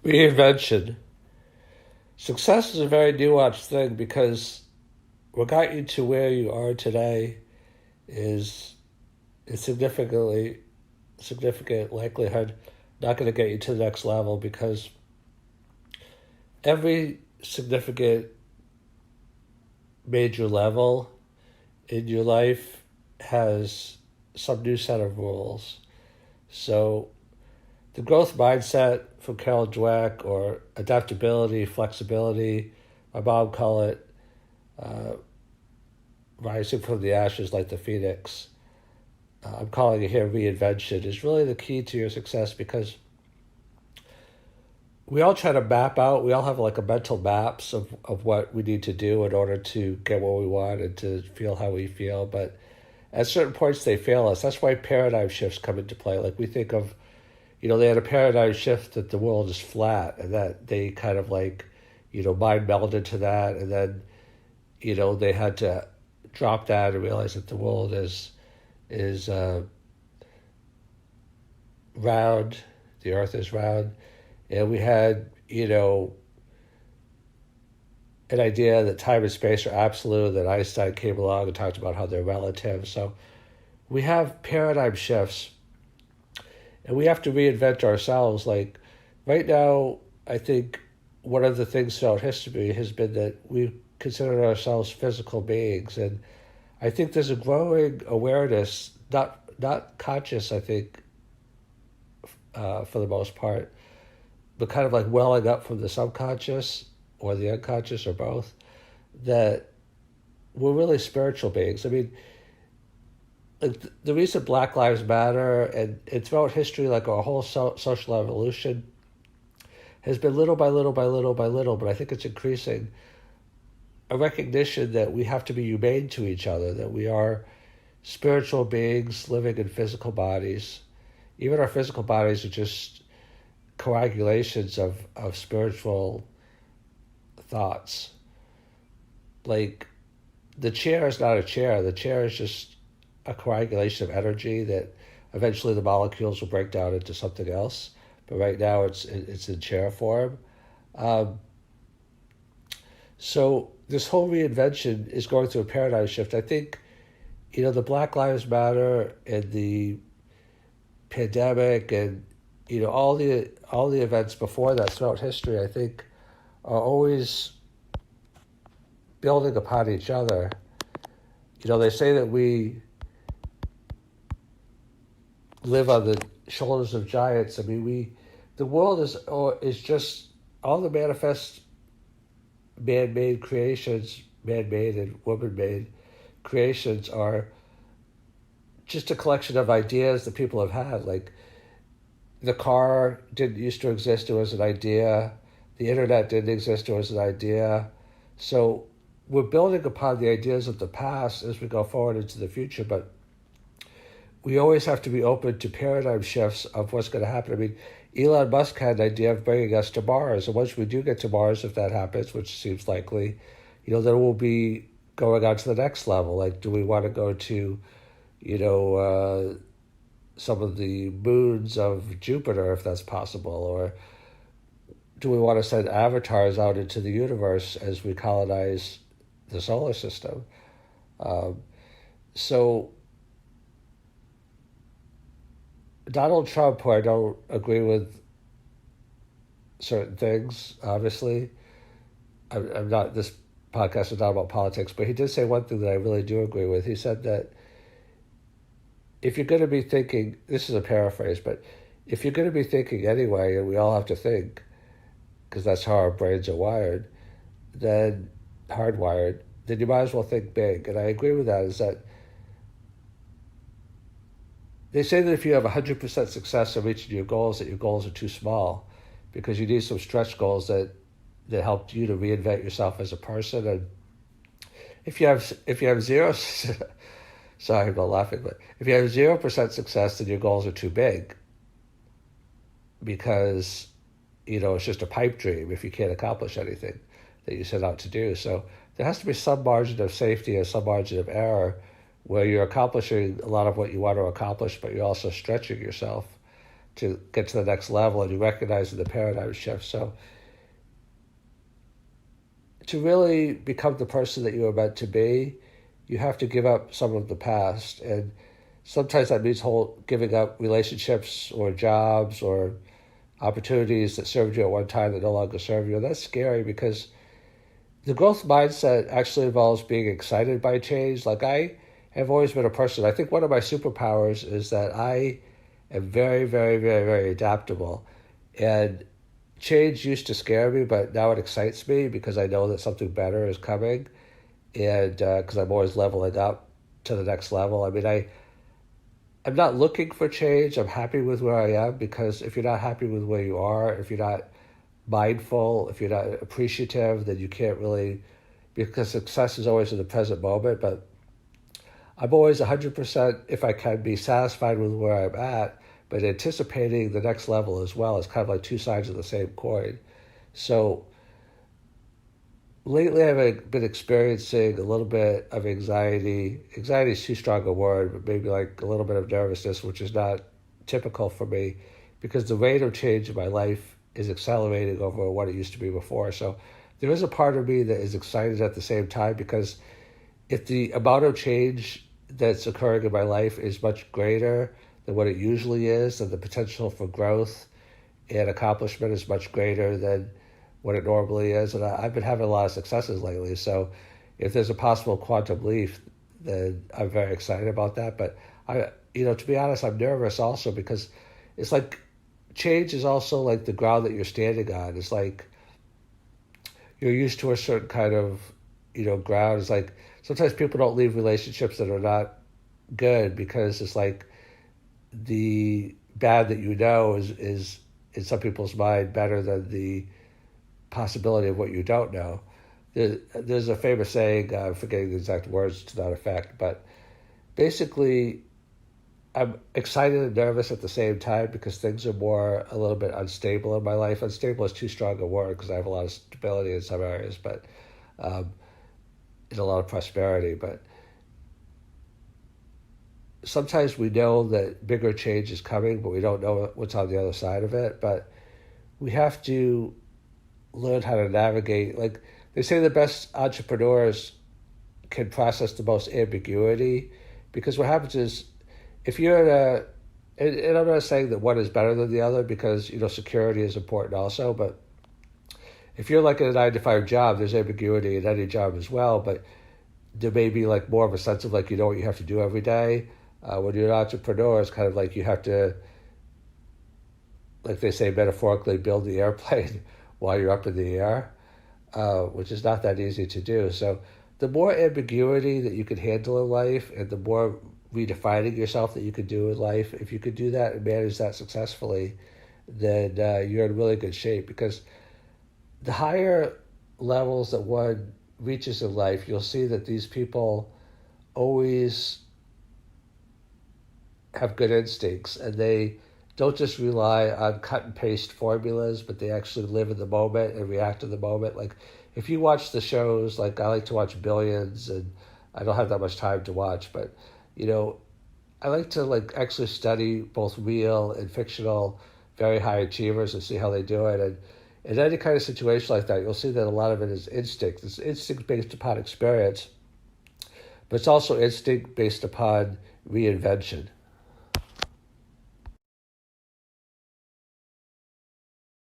Reinvention. Success is a very nuanced thing because what got you to where you are today is significant likelihood not going to get you to the next level, because every significant major level in your life has some new set of rules. So the growth mindset from Carol Dweck, or adaptability, flexibility, my mom call it rising from the ashes like the phoenix. I'm calling it here reinvention, is really the key to your success, because we all try to map out, we all have like a mental maps of what we need to do in order to get what we want and to feel how we feel. But at certain points they fail us. That's why paradigm shifts come into play. Like we think of, they had a paradigm shift that the world is flat, and that they kind of like, mind melded to that. And then, they had to drop that and realize that the world is round, the earth is round. And we had, an idea that time and space are absolute, that Einstein came along and talked about how they're relative. So we have paradigm shifts, and we have to reinvent ourselves. Like right now, I think one of the things throughout history has been that we consider ourselves physical beings. And I think there's a growing awareness, not conscious, I think, for the most part, but kind of like welling up from the subconscious or the unconscious or both, that we're really spiritual beings. I mean, like the recent Black Lives Matter and throughout history, like our whole social evolution has been little by little by little by little, but I think it's increasing, a recognition that we have to be humane to each other, that we are spiritual beings living in physical bodies. Even our physical bodies are just coagulations of spiritual thoughts. Like the chair is not a chair. The chair is just a coagulation of energy that eventually the molecules will break down into something else. But right now it's in chair form. So this whole reinvention is going through a paradigm shift. I think, the Black Lives Matter and the pandemic and, all the events before that throughout history, I think, are always building upon each other. They say that we live on the shoulders of giants. I mean, the world is just all the manifest man-made creations, man-made and woman-made creations, are just a collection of ideas that people have had. Like the car didn't used to exist, it was an idea. The internet didn't exist, it was an idea. So we're building upon the ideas of the past as we go forward into the future, but we always have to be open to paradigm shifts of what's going to happen. I mean, Elon Musk had an idea of bringing us to Mars, and once we do get to Mars, if that happens, which seems likely, then we'll be going on to the next level. Like, do we want to go to, some of the moons of Jupiter, if that's possible, or do we want to send avatars out into the universe as we colonize the solar system? So Donald Trump, who I don't agree with certain things, obviously, I'm not, this podcast is not about politics, but he did say one thing that I really do agree with. He said that if you're going to be thinking, this is a paraphrase, but if you're going to be thinking anyway, and we all have to think, because that's how our brains are wired, then hardwired, then you might as well think big. And I agree with that, is that they say that if you have 100% success in reaching your goals, that your goals are too small, because you need some stretch goals that help you to reinvent yourself as a person. And if you have zero, sorry about laughing, but if you have 0% success, then your goals are too big, because it's just a pipe dream if you can't accomplish anything that you set out to do. So there has to be some margin of safety and some margin of error where you're accomplishing a lot of what you want to accomplish, but you're also stretching yourself to get to the next level, and you recognize the paradigm shift. So to really become the person that you are meant to be, you have to give up some of the past. And sometimes that means giving up relationships or jobs or opportunities that served you at one time that no longer serve you. And that's scary because the growth mindset actually involves being excited by change. Like, I have always been a person, I think one of my superpowers is that I am very, very, very, very adaptable. And change used to scare me, but now it excites me because I know that something better is coming, and because I'm always leveling up to the next level. I mean, I'm not looking for change. I'm happy with where I am, because if you're not happy with where you are, if you're not mindful, if you're not appreciative, then you can't really, because success is always in the present moment. But I'm always 100%, if I can, be satisfied with where I'm at, but anticipating the next level as well. Is kind of like two sides of the same coin. So lately I've been experiencing a little bit of anxiety. Anxiety is too strong a word, but maybe like a little bit of nervousness, which is not typical for me, because the rate of change in my life is accelerating over what it used to be before. So there is a part of me that is excited at the same time, because if the amount of change that's occurring in my life is much greater than what it usually is, then the potential for growth and accomplishment is much greater than what it normally is. And I've been having a lot of successes lately. So if there's a possible quantum leap, then I'm very excited about that. But to be honest, I'm nervous also, because it's like change is also like the ground that you're standing on. It's like you're used to a certain kind of, ground. It's like sometimes people don't leave relationships that are not good, because it's like the bad that is in some people's mind better than the possibility of what you don't know. There's a famous saying, I'm forgetting the exact words to that effect, but basically I'm excited and nervous at the same time, because things are a little bit unstable in my life. Unstable is too strong a word, because I have a lot of stability in some areas, but and a lot of prosperity. But sometimes we know that bigger change is coming, but we don't know what's on the other side of it. But we have to learn how to navigate. Like they say, the best entrepreneurs can process the most ambiguity, because what happens is, if you're and I'm not saying that one is better than the other, because security is important also, but if you're like in a 9-to-5 job, there's ambiguity in any job as well, but there may be like more of a sense of like, what you have to do every day. When you're an entrepreneur, it's kind of like you have to, like they say metaphorically, build the airplane while you're up in the air, which is not that easy to do. So the more ambiguity that you can handle in life, and the more redefining yourself that you could do in life, if you could do that and manage that successfully, then you're in really good shape. Because the higher levels that one reaches in life, you'll see that these people always have good instincts, and they don't just rely on cut and paste formulas, but they actually live in the moment and react to the moment. Like if you watch the shows, like I like to watch Billions, and I don't have that much time to watch, but I like to like actually study both real and fictional very high achievers and see how they do it. And in any kind of situation like that, you'll see that a lot of it is instinct. It's instinct based upon experience, but it's also instinct based upon reinvention.